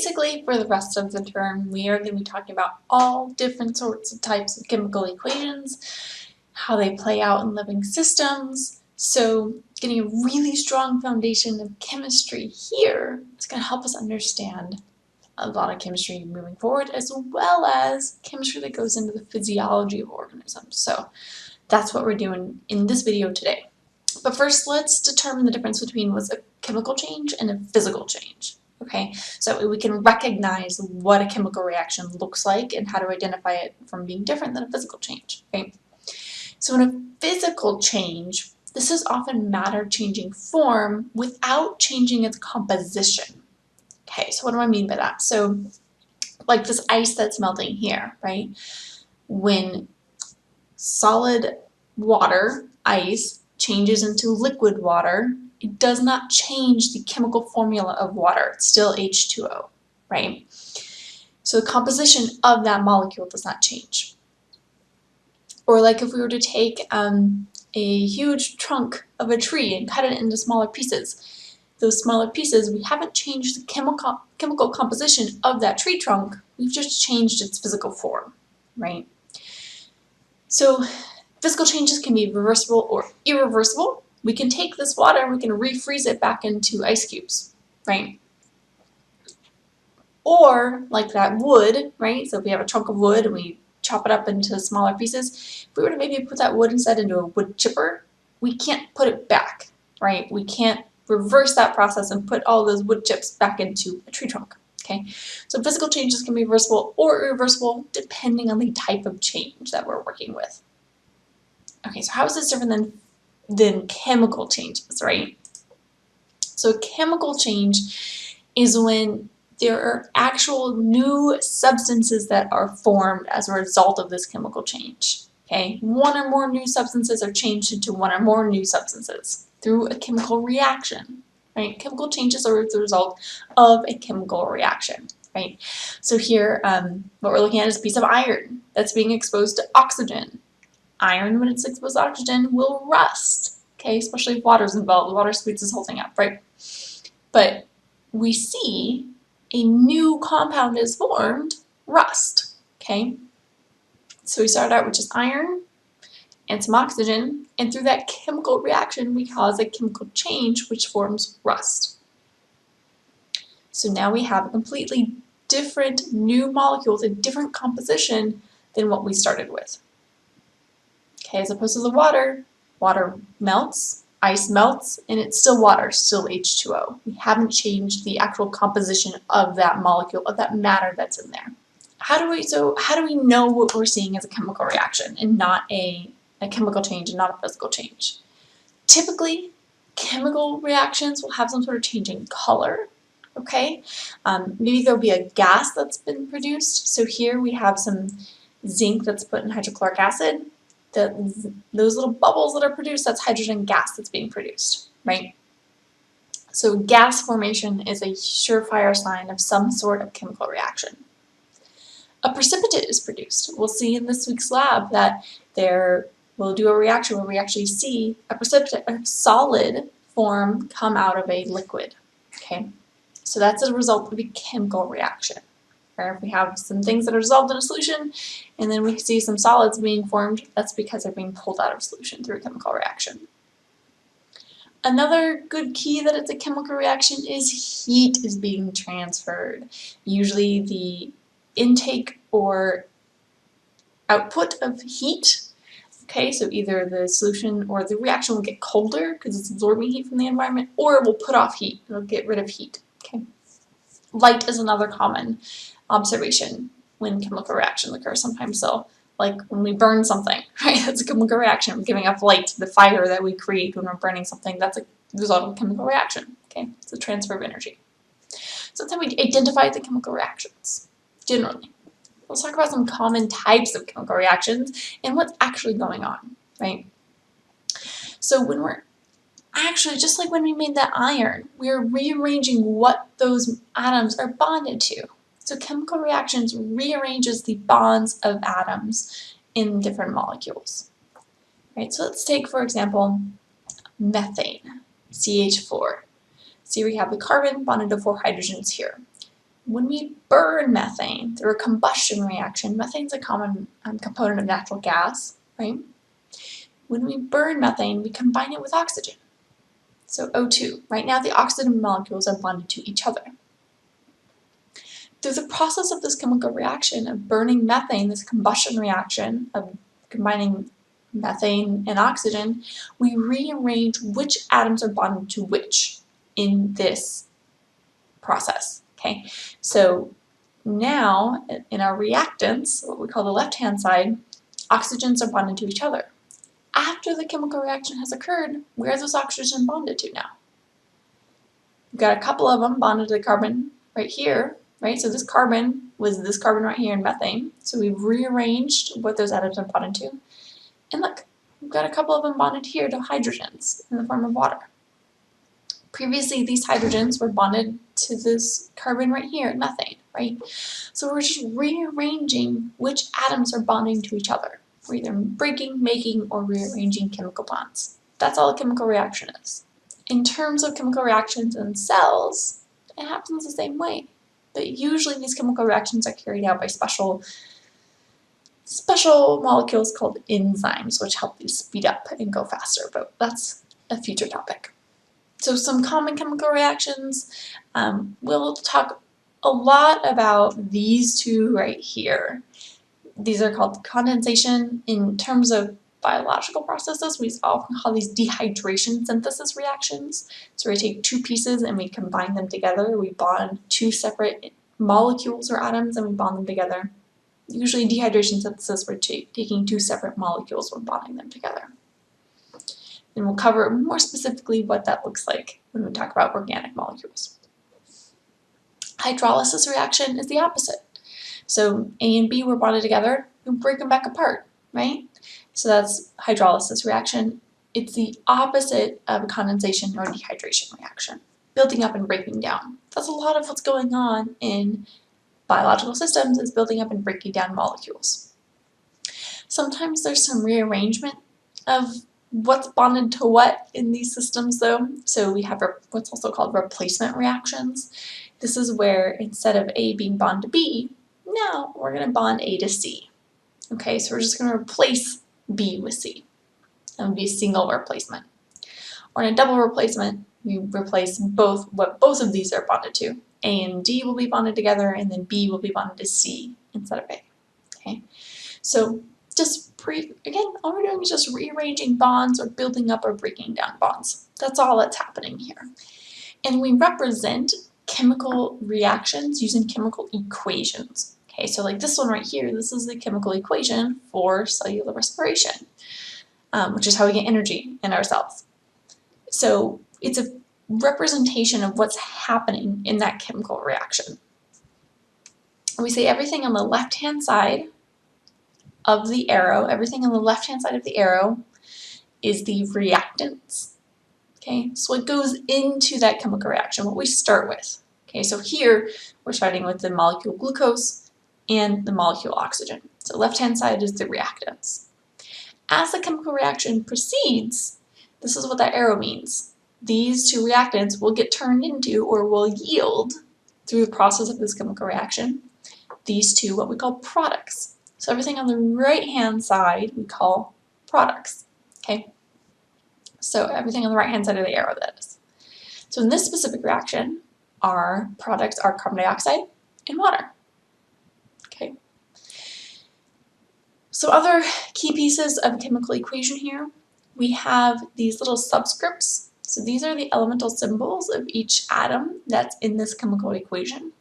basically, for the rest of the term, we are going to be talking about all different sorts of types of chemical equations, how they play out in living systems. So getting a really strong foundation of chemistry here is going to help us understand a lot of chemistry moving forward, as well as chemistry that goes into the physiology of organisms. So that's what we're doing in this video today. But first, let's determine the difference between what's a chemical change and a physical change. Okay, so we can recognize what a chemical reaction looks like and how to identify it from being different than a physical change. Okay, so in a physical change, this is often matter changing form without changing its composition. Okay, so what do I mean by that? So like this ice that's melting here, right? When solid water, ice, changes into liquid water, it does not change the chemical formula of water. It's still H2O, right? So the composition of that molecule does not change. Or like if we were to take a huge trunk of a tree and cut it into smaller pieces, those smaller pieces, we haven't changed the chemical composition of that tree trunk, we've just changed its physical form, right? So physical changes can be reversible or irreversible. We can take this water and we can refreeze it back into ice cubes, right? Or like that wood, right? So if we have a chunk of wood and we chop it up into smaller pieces, if we were to maybe put that wood instead into a wood chipper, we can't put it back, right? We can't reverse that process and put all those wood chips back into a tree trunk, okay? So physical changes can be reversible or irreversible depending on the type of change that we're working with. Okay, so how is this different than chemical changes, right? So chemical change is when there are actual new substances that are formed as a result of this chemical change. Okay, one or more new substances are changed into one or more new substances through a chemical reaction. Right? Chemical changes are the result of a chemical reaction. Right? So here, what we're looking at is a piece of iron that's being exposed to oxygen. Iron, when it's exposed to oxygen, will rust. Okay, especially if water is involved. Water speeds this whole thing up, right? But we see a new compound is formed, rust. Okay, so we started out with just iron and some oxygen, and through that chemical reaction, we cause a chemical change which forms rust. So now we have a completely different new molecule with a different composition than what we started with. Okay, as opposed to the water, water melts, ice melts, and it's still water, still H2O. We haven't changed the actual composition of that molecule, of that matter that's in there. How do we know what we're seeing as a chemical reaction and not a chemical change and not a physical change? Typically, chemical reactions will have some sort of change in color. Okay, maybe there'll be a gas that's been produced. So here we have some zinc that's put in hydrochloric acid. Those little bubbles that are produced, that's hydrogen gas that's being produced, right? So gas formation is a surefire sign of some sort of chemical reaction. A precipitate is produced. We'll see in this week's lab that we'll do a reaction where we actually see a precipitate, a solid form come out of a liquid, okay? So that's a result of a chemical reaction. Or if we have some things that are dissolved in a solution and then we see some solids being formed, that's because they're being pulled out of solution through a chemical reaction. Another good key that it's a chemical reaction is heat is being transferred. Usually the intake or output of heat, okay, so either the solution or the reaction will get colder because it's absorbing heat from the environment, or it will put off heat, it'll get rid of heat, okay. Light is another common observation when chemical reactions occur. Sometimes so, like when we burn something, right? That's a chemical reaction. We're giving off light. The fire that we create when we're burning something, that's a result of a chemical reaction. Okay, it's a transfer of energy. So that's how we identify the chemical reactions, generally. Let's talk about some common types of chemical reactions and what's actually going on, right? So when we're actually, just like when we made that iron, we're rearranging what those atoms are bonded to. So chemical reactions rearranges the bonds of atoms in different molecules. Right, so let's take, for example, methane, CH4. See, we have the carbon bonded to 4 hydrogens here. When we burn methane through a combustion reaction, methane's a common component of natural gas, right? When we burn methane, we combine it with oxygen. So O2. Right now, the oxygen molecules are bonded to each other. Through the process of this chemical reaction of burning methane, this combustion reaction of combining methane and oxygen, we rearrange which atoms are bonded to which in this process. Okay, so now in our reactants, what we call the left-hand side, oxygens are bonded to each other. After the chemical reaction has occurred, where are those oxygen bonded to now? We've got a couple of them bonded to the carbon right here, right? So this carbon was this carbon right here in methane. So we've rearranged what those atoms are bonded to. And look, we've got a couple of them bonded here to hydrogens in the form of water. Previously, these hydrogens were bonded to this carbon right here in methane, right? So we're just rearranging which atoms are bonding to each other. We're either breaking, making, or rearranging chemical bonds. That's all a chemical reaction is. In terms of chemical reactions in cells, it happens the same way. But usually these chemical reactions are carried out by special molecules called enzymes, which help these speed up and go faster, but that's a future topic. So some common chemical reactions, we'll talk a lot about these two right here. These are called condensation. In terms of biological processes, we often call these dehydration synthesis reactions. So we take two pieces and we combine them together. We bond two separate molecules or atoms and we bond them together. Usually dehydration synthesis, we're taking two separate molecules and bonding them together. And we'll cover more specifically what that looks like when we talk about organic molecules. Hydrolysis reaction is the opposite. So A and B were bonded together, we break them back apart, right? So that's hydrolysis reaction. It's the opposite of a condensation or dehydration reaction, building up and breaking down. That's a lot of what's going on in biological systems, is building up and breaking down molecules. Sometimes there's some rearrangement of what's bonded to what in these systems though. So we have what's also called replacement reactions. This is where instead of A being bonded to B, now we're going to bond A to C. Okay, so we're just going to replace B with C. That would be a single replacement. Or in a double replacement, we replace what both of these are bonded to. A and D will be bonded together, and then B will be bonded to C instead of A. Okay, so again, all we're doing is just rearranging bonds or building up or breaking down bonds. That's all that's happening here. And we represent chemical reactions using chemical equations. Okay, so like this one right here, this is the chemical equation for cellular respiration, which is how we get energy in our cells. So it's a representation of what's happening in that chemical reaction. We say everything on the left-hand side of the arrow, is the reactants. Okay, so what goes into that chemical reaction, what we start with. Okay, so here we're starting with the molecule glucose and the molecule oxygen. So left-hand side is the reactants. As the chemical reaction proceeds, this is what that arrow means. These two reactants will get turned into, or will yield through the process of this chemical reaction, these two what we call products. So everything on the right-hand side we call products. Okay, so everything on the right-hand side of the arrow, that is. So in this specific reaction, our products are carbon dioxide and water. Okay. So other key pieces of chemical equation here, we have these little subscripts. So these are the elemental symbols of each atom that's in this chemical equation.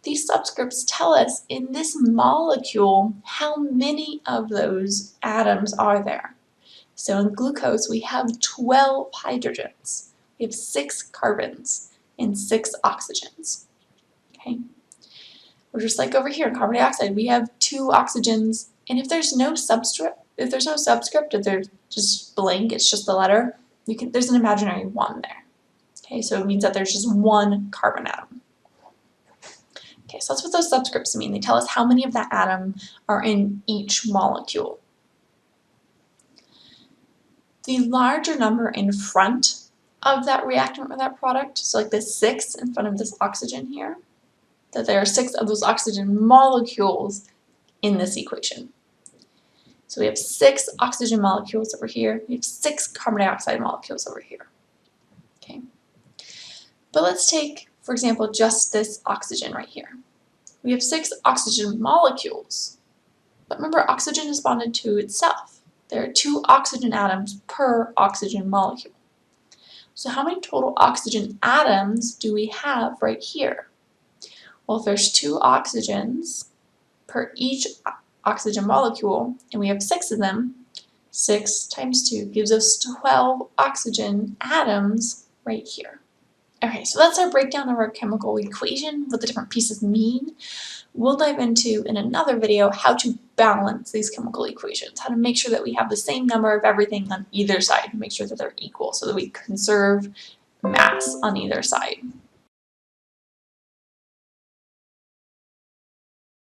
These subscripts tell us in this molecule how many of those atoms are there. So in glucose, we have 12 hydrogens. We have 6 carbons and 6 oxygens. Okay. Or just like over here in carbon dioxide, we have 2 oxygens, and if there's no subscript, if they're just blank, it's just the letter, there's an imaginary 1 there. Okay, so it means that there's just 1 carbon atom. Okay, so that's what those subscripts mean. They tell us how many of that atom are in each molecule. The larger number in front of that reactant or that product, so like this 6 in front of this oxygen here, that there are 6 of those oxygen molecules in this equation. So we have 6 oxygen molecules over here. We have 6 carbon dioxide molecules over here. Okay. But let's take, for example, just this oxygen right here. We have 6 oxygen molecules. But remember, oxygen is bonded to itself. There are 2 oxygen atoms per oxygen molecule. So how many total oxygen atoms do we have right here? Well, if there's 2 oxygens per each oxygen molecule, and we have 6 of them, 6 times 2 gives us 12 oxygen atoms right here. Okay, so that's our breakdown of our chemical equation, what the different pieces mean. We'll dive into, in another video, how to balance these chemical equations, how to make sure that we have the same number of everything on either side, make sure that they're equal so that we conserve mass on either side.